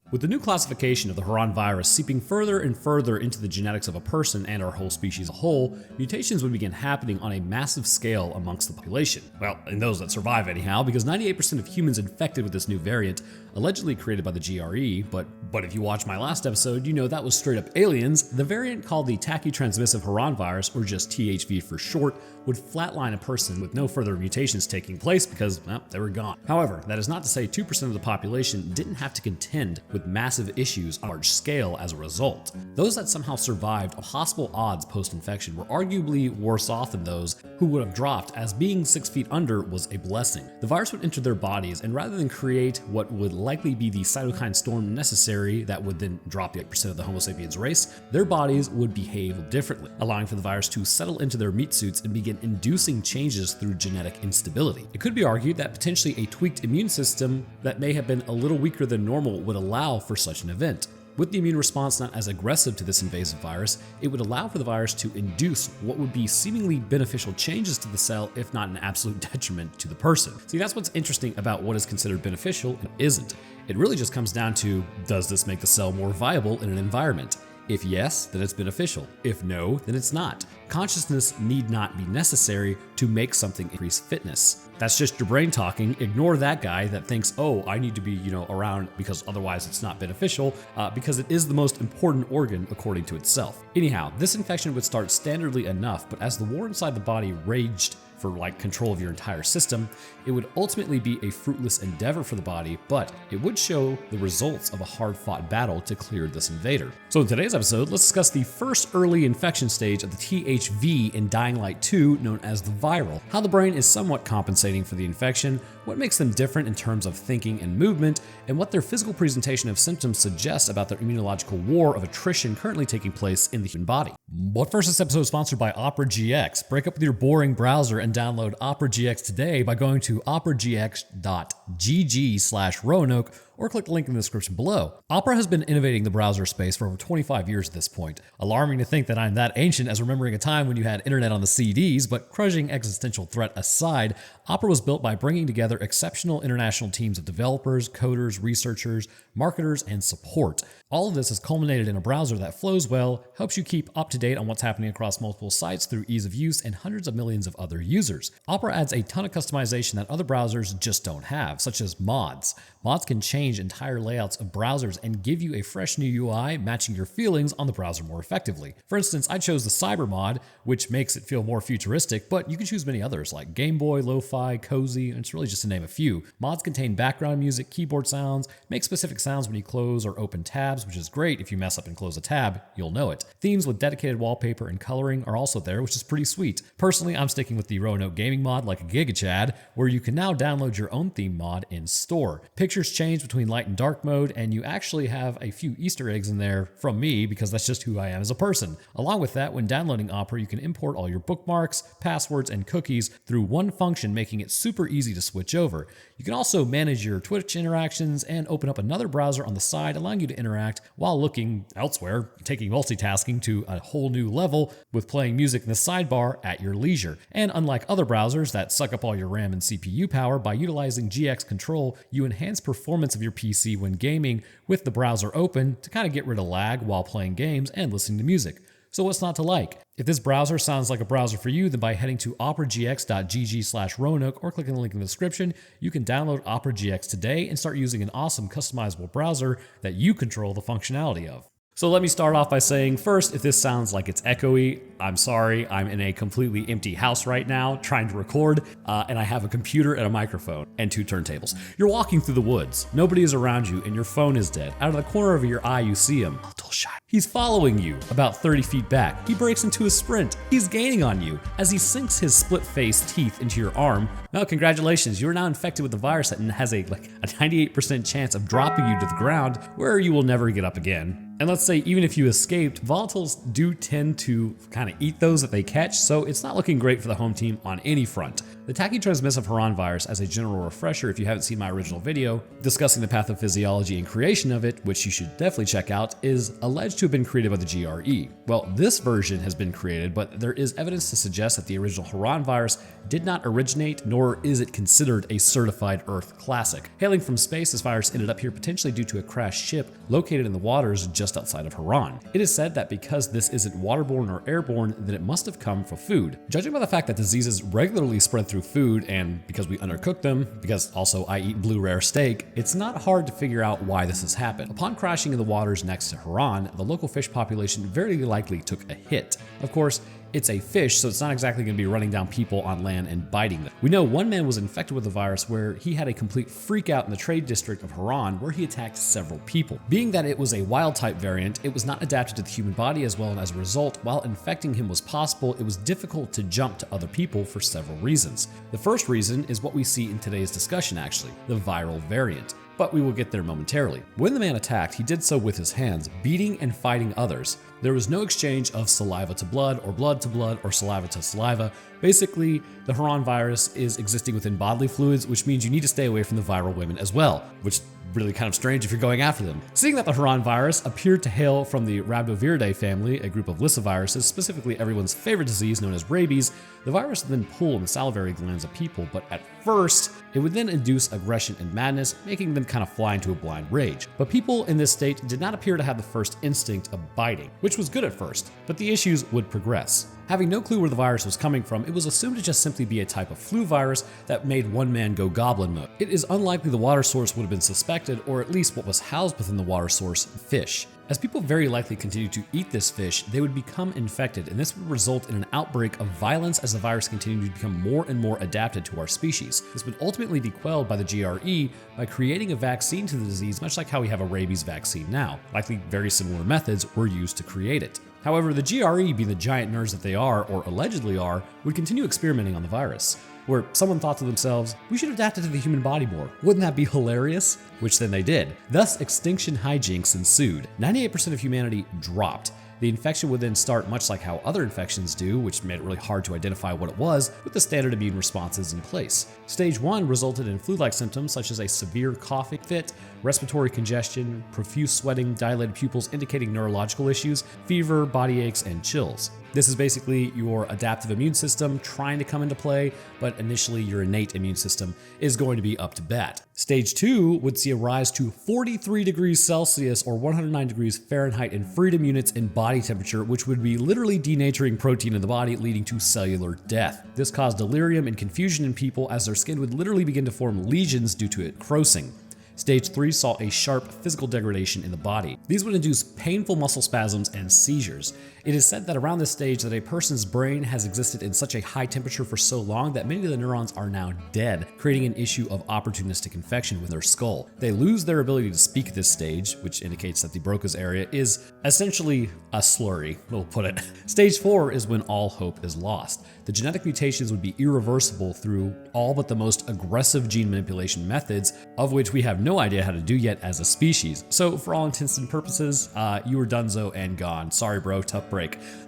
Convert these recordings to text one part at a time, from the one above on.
With the new classification of the Harran virus seeping further and further into the genetics of a person and our whole species as a whole, mutations would begin happening on a massive scale amongst the population. Well, in those that survive anyhow, because 98% of humans infected with this new variant, allegedly created by the GRE, but if you watch my last episode, you know that was straight up aliens. The variant called the tachy-transmissive Harran virus, or just THV for short, would flatline a person with no further mutations taking place because, well, they were gone. However, that is not to say 2% of the population didn't have to contend with massive issues on a large scale as a result. Those that somehow survived of hospital odds post-infection were arguably worse off than those who would have dropped, as being 6 feet under was a blessing. The virus would enter their bodies, and rather than create what would likely be the cytokine storm necessary that would then drop the 8% of the Homo sapiens race, their bodies would behave differently, allowing for the virus to settle into their meat suits and begin inducing changes through genetic instability. It could be argued that potentially a tweaked immune system that may have been a little weaker than normal would allow for such an event. With the immune response not as aggressive to this invasive virus, it would allow for the virus to induce what would be seemingly beneficial changes to the cell, if not an absolute detriment to the person. See, that's what's interesting about what is considered beneficial and isn't. It really just comes down to, does this make the cell more viable in an environment? If yes, then it's beneficial. If no, then it's not. Consciousness need not be necessary to make something increase fitness. That's just your brain talking. Ignore that guy that thinks, oh, I need to be, around because otherwise it's not beneficial, because it is the most important organ according to itself. Anyhow, this infection would start standardly enough, but as the war inside the body raged for control of your entire system, it would ultimately be a fruitless endeavor for the body, but it would show the results of a hard-fought battle to clear this invader. So in today's episode, let's discuss the first early infection stage of the THV in Dying Light 2, known as the viral, how the brain is somewhat compensating for the infection, what makes them different in terms of thinking and movement, and what their physical presentation of symptoms suggests about their immunological war of attrition currently taking place in the human body. But first, this episode is sponsored by Opera GX. Break up with your boring browser and download Opera GX today by going to operagx.gg/Roanoke or click the link in the description below. Opera has been innovating the browser space for over 25 years at this point. Alarming to think that I'm that ancient as remembering a time when you had internet on the CDs, but crushing existential threat aside, Opera was built by bringing together exceptional international teams of developers, coders, researchers, marketers, and support. All of this has culminated in a browser that flows well, helps you keep up to date on what's happening across multiple sites through ease of use and hundreds of millions of other users. Opera adds a ton of customization that other browsers just don't have, such as mods. Mods can change entire layouts of browsers and give you a fresh new UI matching your feelings on the browser more effectively. For instance, I chose the Cyber mod, which makes it feel more futuristic, but you can choose many others like Game Boy, Lo-Fi, Cozy, and it's really just to name a few. Mods contain background music, keyboard sounds, make specific sounds when you close or open tabs, which is great. If you mess up and close a tab, you'll know it. Themes with dedicated wallpaper and coloring are also there, which is pretty sweet. Personally, I'm sticking with the Roanoke gaming mod like a GigaChad, where you can now download your own theme mod in store. Pictures change between light and dark mode, and you actually have a few Easter eggs in there from me because that's just who I am as a person. Along with that, when downloading Opera, you can import all your bookmarks, passwords, and cookies through one function, making it super easy to switch over. You can also manage your Twitch interactions and open up another browser on the side, allowing you to interact while looking elsewhere, taking multitasking to a whole new level with playing music in the sidebar at your leisure. And unlike other browsers that suck up all your RAM and CPU power, by utilizing GX Control, you enhance performance of your PC when gaming with the browser open to kind of get rid of lag while playing games and listening to music. So what's not to like? If this browser sounds like a browser for you, then by heading to operagx.gg/Roanoke or clicking the link in the description, you can download Opera GX today and start using an awesome customizable browser that you control the functionality of. So let me start off by saying first, if this sounds like it's echoey, I'm sorry. I'm in a completely empty house right now trying to record, and I have a computer and a microphone and 2 turntables. You're walking through the woods. Nobody is around you and your phone is dead. Out of the corner of your eye, you see him. A little shy. He's following you about 30 feet back. He breaks into a sprint. He's gaining on you as he sinks his split-faced teeth into your arm. Well, congratulations. You are now infected with the virus that has a 98% chance of dropping you to the ground where you will never get up again. And let's say even if you escaped, volatiles do tend to kind of eat those that they catch, so it's not looking great for the home team on any front. The tacky transmissive Harran virus, as a general refresher if you haven't seen my original video discussing the pathophysiology and creation of it, which you should definitely check out, is alleged to have been created by the GRE. Well, this version has been created, but there is evidence to suggest that the original Harran virus did not originate, nor is it considered a certified Earth classic. Hailing from space, this virus ended up here potentially due to a crashed ship located in the waters just outside of Harran. It is said that because this isn't waterborne or airborne, then it must have come from food. Judging by the fact that diseases regularly spread through food, and because we undercook them, because also I eat blue rare steak, it's not hard to figure out why this has happened. Upon crashing in the waters next to Harran, the local fish population very likely took a hit. Of course, it's a fish, so it's not exactly going to be running down people on land and biting them. We know one man was infected with the virus where he had a complete freak out in the trade district of Harran where he attacked several people. Being that it was a wild type variant, it was not adapted to the human body as well, and as a result, while infecting him was possible, it was difficult to jump to other people for several reasons. The first reason is what we see in today's discussion actually, the viral variant. But we will get there momentarily. When the man attacked, he did so with his hands, beating and fighting others. There was no exchange of saliva to blood or saliva to saliva. Basically, the Harran virus is existing within bodily fluids, which means you need to stay away from the viral women as well, which really kind of strange if you're going after them. Seeing that the Harran virus appeared to hail from the Rhabdoviridae family, a group of lyssaviruses, specifically everyone's favorite disease known as rabies, the virus would then pull in the salivary glands of people, but at first, it would then induce aggression and madness, making them kind of fly into a blind rage. But people in this state did not appear to have the first instinct of biting, which was good at first, but the issues would progress. Having no clue where the virus was coming from, it was assumed to just simply be a type of flu virus that made one man go goblin mode. It is unlikely the water source would have been suspected, or at least what was housed within the water source, fish. As people very likely continued to eat this fish, they would become infected, and this would result in an outbreak of violence as the virus continued to become more and more adapted to our species. This would ultimately be quelled by the GRE by creating a vaccine to the disease, much like how we have a rabies vaccine now. Likely very similar methods were used to create it. However, the GRE, being the giant nerds that they are, or allegedly are, would continue experimenting on the virus, where someone thought to themselves, we should adapt it to the human body more. Wouldn't that be hilarious? Which then they did. Thus, extinction hijinks ensued. 98% of humanity dropped. The infection would then start much like how other infections do, which made it really hard to identify what it was, with the standard immune responses in place. Stage 1 resulted in flu-like symptoms such as a severe coughing fit, respiratory congestion, profuse sweating, dilated pupils indicating neurological issues, fever, body aches, and chills. This is basically your adaptive immune system trying to come into play, but initially your innate immune system is going to be up to bat. Stage 2 would see a rise to 43 degrees Celsius or 109 degrees Fahrenheit in freedom units in body temperature, which would be literally denaturing protein in the body, leading to cellular death. This caused delirium and confusion in people as their skin would literally begin to form lesions due to it crossing. Stage 3 saw a sharp physical degradation in the body. These would induce painful muscle spasms and seizures. It is said that around this stage that a person's brain has existed in such a high temperature for so long that many of the neurons are now dead, creating an issue of opportunistic infection with their skull. They lose their ability to speak at this stage, which indicates that the Broca's area is essentially a slurry, we'll put it. Stage 4 is when all hope is lost. The genetic mutations would be irreversible through all but the most aggressive gene manipulation methods, of which we have no idea how to do yet as a species. So for all intents and purposes, you were donezo and gone. Sorry bro, tough break.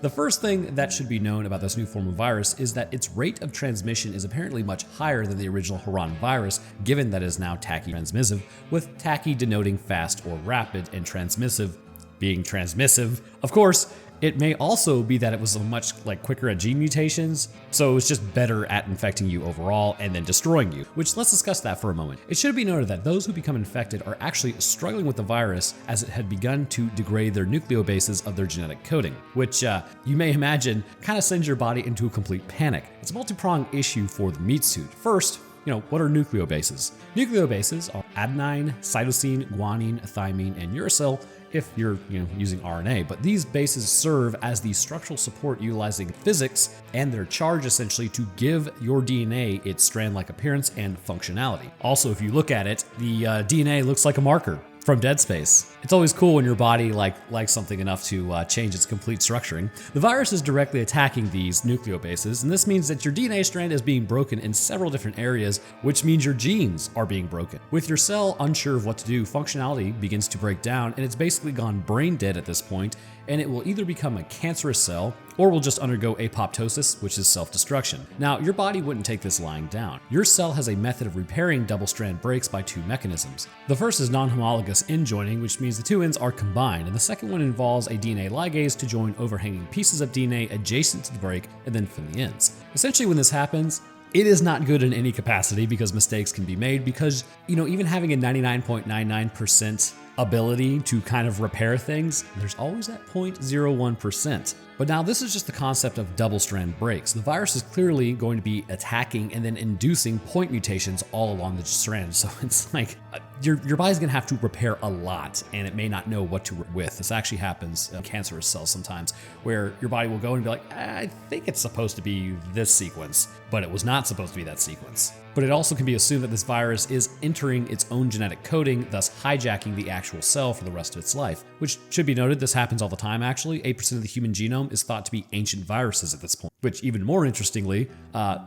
The first thing that should be known about this new form of virus is that its rate of transmission is apparently much higher than the original Harran virus, given that it is now tacky transmissive, with tacky denoting fast or rapid and transmissive being transmissive. Of course, it may also be that it was much quicker at gene mutations, so it's just better at infecting you overall and then destroying you, which let's discuss that for a moment. It should be noted that those who become infected are actually struggling with the virus as it had begun to degrade their nucleobases of their genetic coding, which you may imagine kind of sends your body into a complete panic. It's a multi-pronged issue for the meat suit. First, what are nucleobases? Nucleobases are adenine, cytosine, guanine, thymine, and uracil, if you're using RNA, but these bases serve as the structural support utilizing physics and their charge essentially to give your DNA its strand-like appearance and functionality. Also, if you look at it, the DNA looks like a marker from Dead Space. It's always cool when your body likes something enough to change its complete structuring. The virus is directly attacking these nucleobases, and this means that your DNA strand is being broken in several different areas, which means your genes are being broken. With your cell unsure of what to do, functionality begins to break down, and it's basically gone brain dead at this point, and it will either become a cancerous cell or will just undergo apoptosis, which is self-destruction. Now, your body wouldn't take this lying down. Your cell has a method of repairing double-strand breaks by two mechanisms. The first is non-homologous end joining, which means the two ends are combined, and the second one involves a DNA ligase to join overhanging pieces of DNA adjacent to the break and then fill the ends. Essentially, when this happens, it is not good in any capacity because mistakes can be made because, even having a 99.99% ability to kind of repair things, there's always that 0.01%. But now this is just the concept of double-strand breaks. The virus is clearly going to be attacking and then inducing point mutations all along the strand. So it's like your body's gonna have to repair a lot and it may not know what to with. This actually happens in cancerous cells sometimes where your body will go and be like, I think it's supposed to be this sequence, but it was not supposed to be that sequence. But it also can be assumed that this virus is entering its own genetic coding, thus hijacking the actual cell for the rest of its life. Which should be noted, this happens all the time actually. 8% of the human genome is thought to be ancient viruses at this point. Which, even more interestingly,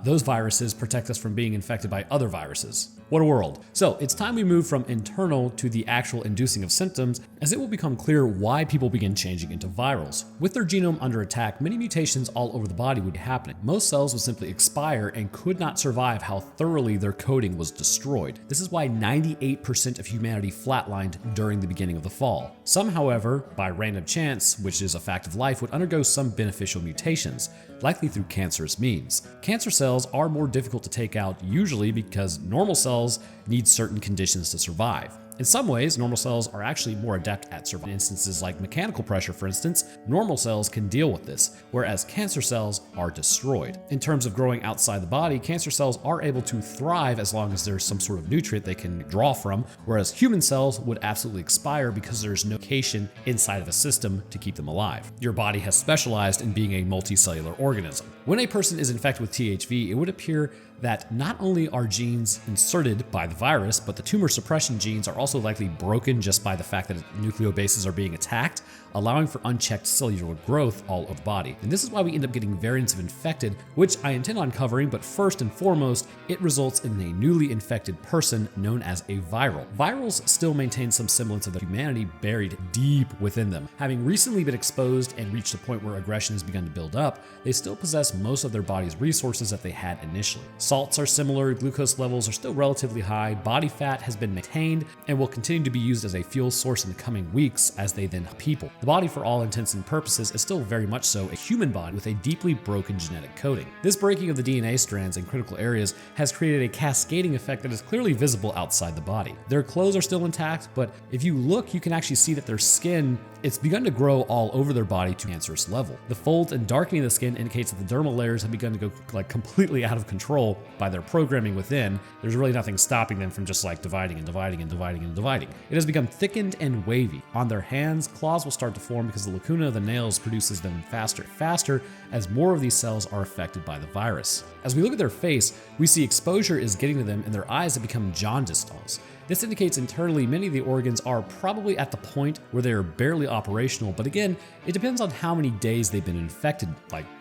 those viruses protect us from being infected by other viruses. What a world. So it's time we move from internal to the actual inducing of symptoms, as it will become clear why people begin changing into virals. With their genome under attack, many mutations all over the body would be happening. Most cells would simply expire and could not survive how thoroughly their coding was destroyed. This is why 98% of humanity flatlined during the beginning of the fall. Some, however, by random chance, which is a fact of life, would undergo some beneficial mutations, likely through cancerous means. Cancer cells are more difficult to take out usually because normal cells need certain conditions to survive. In some ways, normal cells are actually more adept at surviving. In instances like mechanical pressure, for instance, normal cells can deal with this, whereas cancer cells are destroyed. In terms of growing outside the body, cancer cells are able to thrive as long as there's some sort of nutrient they can draw from, whereas human cells would absolutely expire because there's no location inside of a system to keep them alive. Your body has specialized in being a multicellular organism. When a person is infected with THV, it would appear that not only are genes inserted by the virus, but the tumor suppression genes are also likely broken just by the fact that nucleobases are being attacked, allowing for unchecked cellular growth all over the body. And this is why we end up getting variants of infected, which I intend on covering, but first and foremost, it results in a newly infected person known as a viral. Virals still maintain some semblance of humanity buried deep within them. Having recently been exposed and reached a point where aggression has begun to build up, they still possess most of their body's resources that they had initially. Salts are similar, glucose levels are still relatively high, body fat has been maintained, and will continue to be used as a fuel source in the coming weeks as they then people. The body, for all intents and purposes, is still very much so a human body with a deeply broken genetic coding. This breaking of the DNA strands in critical areas has created a cascading effect that is clearly visible outside the body. Their clothes are still intact, but if you look, you can actually see that their skin, it's begun to grow all over their body to a cancerous level. The folds and darkening of the skin indicates that the dermal layers have begun to go completely out of control by their programming within. There's really nothing stopping them from just dividing and dividing and dividing and dividing. It has become thickened and wavy. On their hands, claws will start to form because the lacuna of the nails produces them faster as more of these cells are affected by the virus. As we look at their face, we see exposure is getting to them and their eyes have become jaundiced almost. This indicates internally many of the organs are probably at the point where they are barely operational, but again, it depends on how many days they've been infected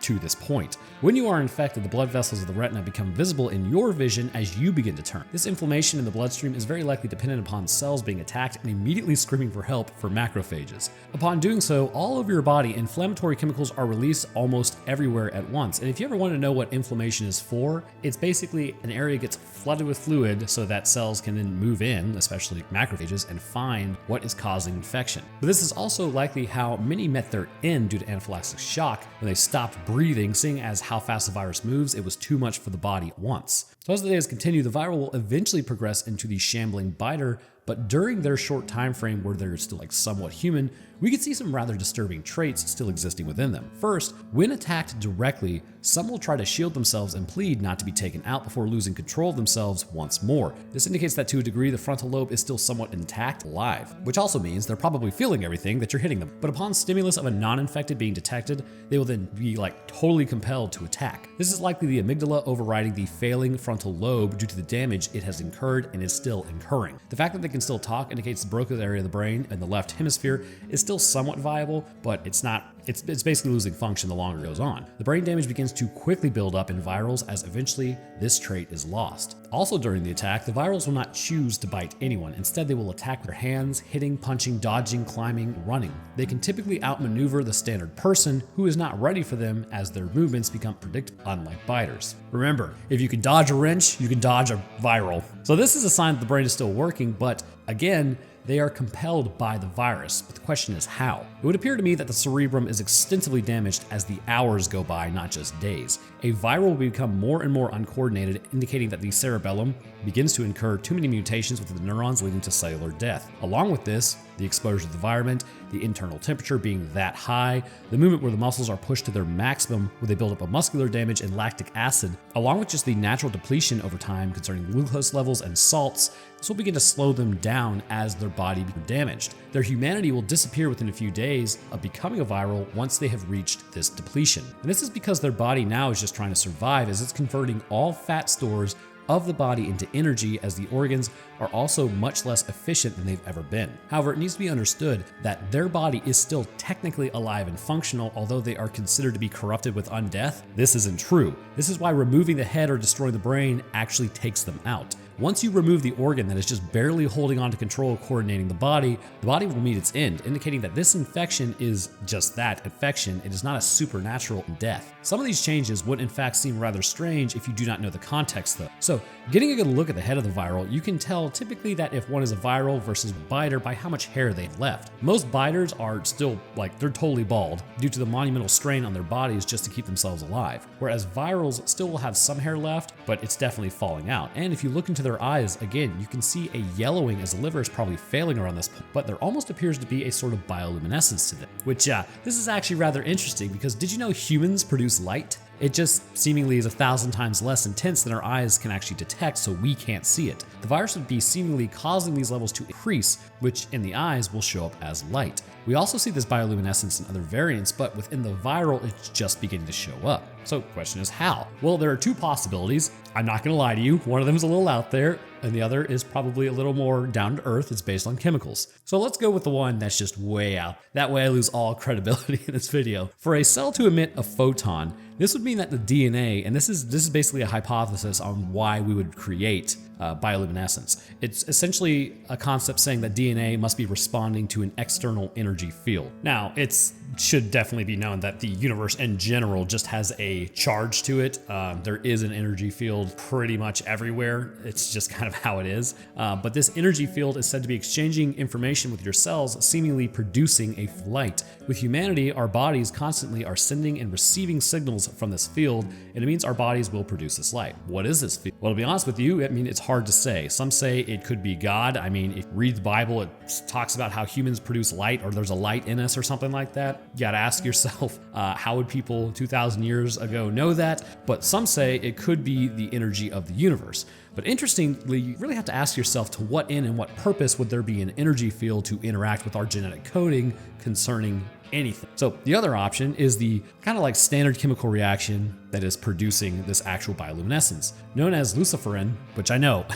to this point. When you are infected, the blood vessels of the retina become visible in your vision as you begin to turn. This inflammation in the bloodstream is very likely dependent upon cells being attacked and immediately screaming for help for macrophages. Upon doing so, all over your body, inflammatory chemicals are released almost everywhere at once. And if you ever want to know what inflammation is for, it's basically an area gets flooded with fluid so that cells can then move in, especially macrophages, and find what is causing infection. But this is also likely how many met their end due to anaphylactic shock when they stopped breathing, seeing as how fast the virus moves, it was too much for the body at once. So as the days continue, the viral will eventually progress into the shambling biter, but during their short time frame where they're still somewhat human, we could see some rather disturbing traits still existing within them. First, when attacked directly, some will try to shield themselves and plead not to be taken out before losing control of themselves once more. This indicates that to a degree the frontal lobe is still somewhat intact, alive, which also means they're probably feeling everything that you're hitting them. But upon stimulus of a non-infected being detected, they will then be totally compelled to attack. This is likely the amygdala overriding the failing frontal lobe due to the damage it has incurred and is still incurring. The fact that they can still talk indicates the broken area of the brain in the left hemisphere is still somewhat viable, but it's not It's basically losing function the longer it goes on. The brain damage begins to quickly build up in virals as eventually this trait is lost. Also during the attack, the virals will not choose to bite anyone. Instead, they will attack with their hands, hitting, punching, dodging, climbing, running. They can typically outmaneuver the standard person who is not ready for them as their movements become predictable, unlike biters. Remember, if you can dodge a wrench, you can dodge a viral. So this is a sign that the brain is still working, but again, they are compelled by the virus, but the question is how? It would appear to me that the cerebrum is extensively damaged as the hours go by, not just days. A viral will become more and more uncoordinated, indicating that the cerebellum begins to incur too many mutations within the neurons, leading to cellular death. Along with this, the exposure to the environment, the internal temperature being that high, the movement where the muscles are pushed to their maximum, where they build up a muscular damage and lactic acid, along with just the natural depletion over time concerning glucose levels and salts, this will begin to slow them down as their body becomes damaged. Their humanity will disappear within a few days of becoming a viral once they have reached this depletion. And this is because their body now is just trying to survive as it's converting all fat stores of the body into energy, as the organs are also much less efficient than they've ever been. However, it needs to be understood that their body is still technically alive and functional, although they are considered to be corrupted with undeath. This isn't true. This is why removing the head or destroying the brain actually takes them out. Once you remove the organ that is just barely holding on to control, coordinating the body will meet its end, indicating that this infection is just that, infection. It is not a supernatural death. Some of these changes would in fact seem rather strange if you do not know the context though. So getting a good look at the head of the viral, you can tell typically that if one is a viral versus a biter by how much hair they have left. Most biters are still they're totally bald due to the monumental strain on their bodies just to keep themselves alive. Whereas virals still will have some hair left, but it's definitely falling out. And if you look into their eyes, again, you can see a yellowing as the liver is probably failing around this point, but there almost appears to be a sort of bioluminescence to them, which this is actually rather interesting because did you know humans produce light? It just seemingly is 1,000 times less intense than our eyes can actually detect, so we can't see it. The virus would be seemingly causing these levels to increase, which in the eyes will show up as light. We also see this bioluminescence in other variants, but within the viral, it's just beginning to show up. So the question is how? Well, there are two possibilities. I'm not gonna lie to you. One of them is a little out there, and the other is probably a little more down to earth. It's based on chemicals. So let's go with the one that's just way out. That way I lose all credibility in this video. For a cell to emit a photon, this would mean that the DNA, and this is basically a hypothesis on why we would create bioluminescence. It's essentially a concept saying that DNA must be responding to an external energy field. Now, it should definitely be known that the universe in general just has a charge to it. There is an energy field pretty much everywhere. It's just kind of how it is. But this energy field is said to be exchanging information with your cells, seemingly producing a light. With humanity, our bodies constantly are sending and receiving signals from this field, and it means our bodies will produce this light. What is this field? Well, to be honest with you, it's hard to say. Some say it could be God. If you read the Bible, it talks about how humans produce light, or there's a light in us or something like that. You gotta ask yourself, how would people 2,000 years ago know that? But some say it could be the energy of the universe. But interestingly, you really have to ask yourself to what end and what purpose would there be an energy field to interact with our genetic coding concerning anything. So the other option is the kind of standard chemical reaction that is producing this actual bioluminescence, known as luciferin, which I know,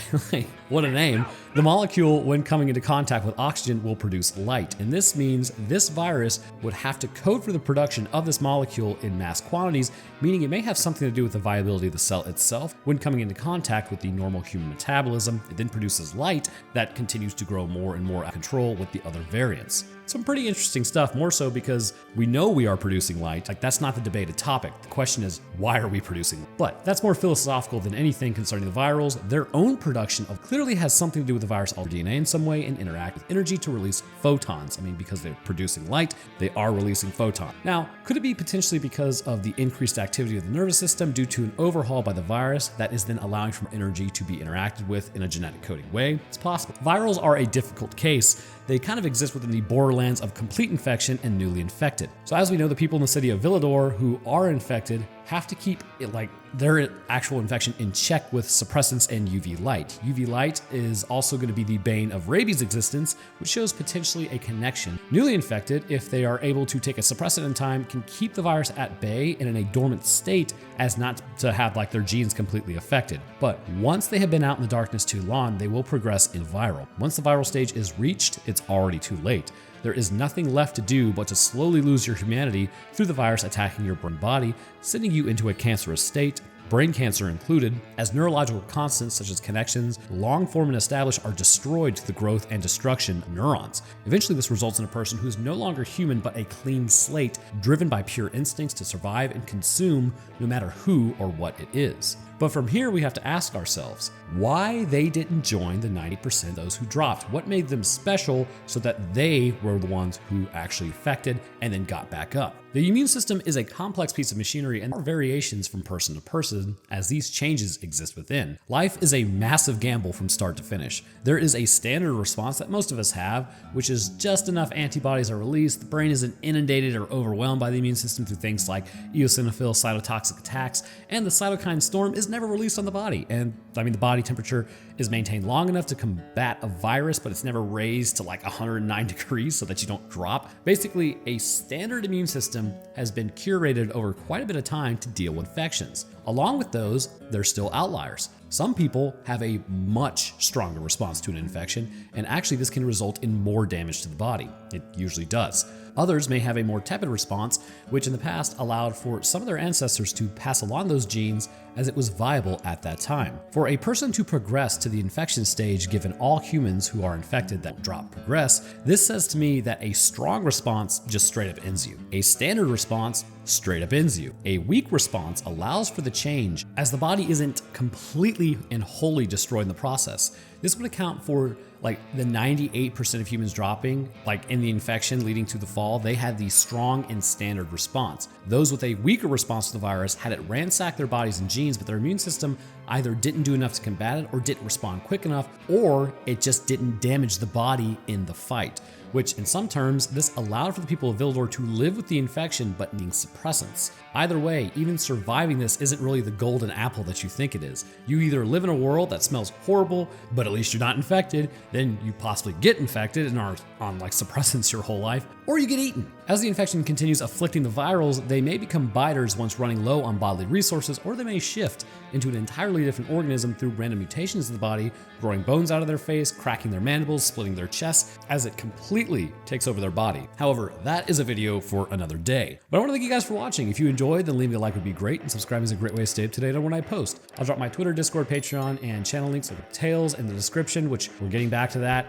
what a name. The molecule, when coming into contact with oxygen, will produce light. And this means this virus would have to code for the production of this molecule in mass quantities, meaning it may have something to do with the viability of the cell itself. When coming into contact with the normal human metabolism, it then produces light that continues to grow more and more out of control with the other variants. Some pretty interesting stuff, more so because we know we are producing light. That's not the debated topic. The question is, why are we producing it? But that's more philosophical than anything concerning the virals. Their own production of clearly has something to do with the virus altered DNA in some way and interact with energy to release photons. Because they're producing light, they are releasing photons. Now, could it be potentially because of the increased activity of the nervous system due to an overhaul by the virus that is then allowing for energy to be interacted with in a genetic coding way? It's possible. Virals are a difficult case. They kind of exist within the borderlands of complete infection and newly infected. So as we know, the people in the city of Villador who are infected have to keep it like their actual infection in check with suppressants and UV light. UV light is also going to be the bane of rabies existence, which shows potentially a connection. Newly infected, if they are able to take a suppressant in time, can keep the virus at bay and in a dormant state as not to have like their genes completely affected. But once they have been out in the darkness too long, they will progress in viral. Once the viral stage is reached, it's already too late. There is nothing left to do but to slowly lose your humanity through the virus attacking your brain body, sending you into a cancerous state, brain cancer included, as neurological constants such as connections, long form and established, are destroyed to the growth and destruction of neurons. Eventually, this results in a person who is no longer human but a clean slate, driven by pure instincts to survive and consume no matter who or what it is. But from here, we have to ask ourselves why they didn't join the 90% of those who dropped. What made them special so that they were the ones who actually affected and then got back up? The immune system is a complex piece of machinery and there are variations from person to person as these changes exist within. Life is a massive gamble from start to finish. There is a standard response that most of us have, which is just enough antibodies are released, the brain isn't inundated or overwhelmed by the immune system through things like eosinophil cytotoxic attacks, and the cytokine storm is never released on the body. And I mean, the body temperature is maintained long enough to combat a virus, but it's never raised to like 109 degrees so that you don't drop. Basically, a standard immune system has been curated over quite a bit of time to deal with infections. Along with those, there's still outliers. Some people have a much stronger response to an infection, and actually this can result in more damage to the body. It usually does. Others may have a more tepid response, which in the past allowed for some of their ancestors to pass along those genes as it was viable at that time. For a person to progress to the infection stage, given all humans who are infected that drop progress, this says to me that a strong response just straight up ends you. A standard response straight up ends you. A weak response allows for the change as the body isn't completely and wholly destroyed in the process. This would account for like the 98% of humans dropping, like in the infection leading to the fall, they had the strong and standard response. Those with a weaker response to the virus had it ransack their bodies and genes, but their immune system either didn't do enough to combat it or didn't respond quick enough, or it just didn't damage the body in the fight. Which in some terms, this allowed for the people of Vildor to live with the infection but needing suppressants. Either way, even surviving this isn't really the golden apple that you think it is. You either live in a world that smells horrible, but at least you're not infected, then you possibly get infected and are on like suppressants your whole life, or you get eaten. As the infection continues afflicting the virals, they may become biters once running low on bodily resources, or they may shift into an entirely different organism through random mutations in the body, growing bones out of their face, cracking their mandibles, splitting their chests, as it completely takes over their body. However, that is a video for another day. But I want to thank you guys for watching. If you enjoyed, then leaving a like would be great, and subscribing is a great way to stay up to date on when I post. I'll drop my Twitter, Discord, Patreon, and channel links like Tails in the description, which we're getting back to that.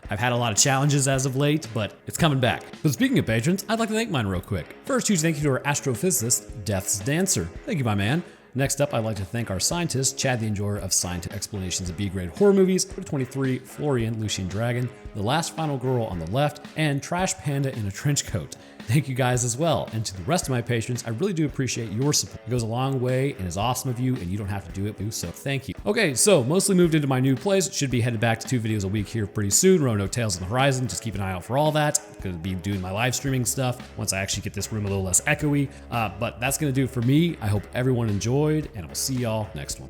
I've had a lot of challenges as of late, but it's coming back. But speaking of patrons, I'd like to thank mine real quick. First, huge thank you to our astrophysicist, Death's Dancer. Thank you, my man. Next up, I'd like to thank our scientist, Chad the Enjoyer of Scientific Explanations of B-grade horror movies, 23, Florian, Lucian Dragon, The Last Final Girl on the left, and Trash Panda in a Trench Coat. Thank you guys as well. And to the rest of my patrons, I really do appreciate your support. It goes a long way and is awesome of you, and you don't have to do it, so thank you. Okay, so mostly moved into my new place. Should be headed back to 2 videos a week here pretty soon. Roanoke Tales on the horizon. Just keep an eye out for all that. Gonna be doing my live streaming stuff once I actually get this room a little less echoey. But that's gonna do it for me. I hope everyone enjoyed, and I'll see y'all next one.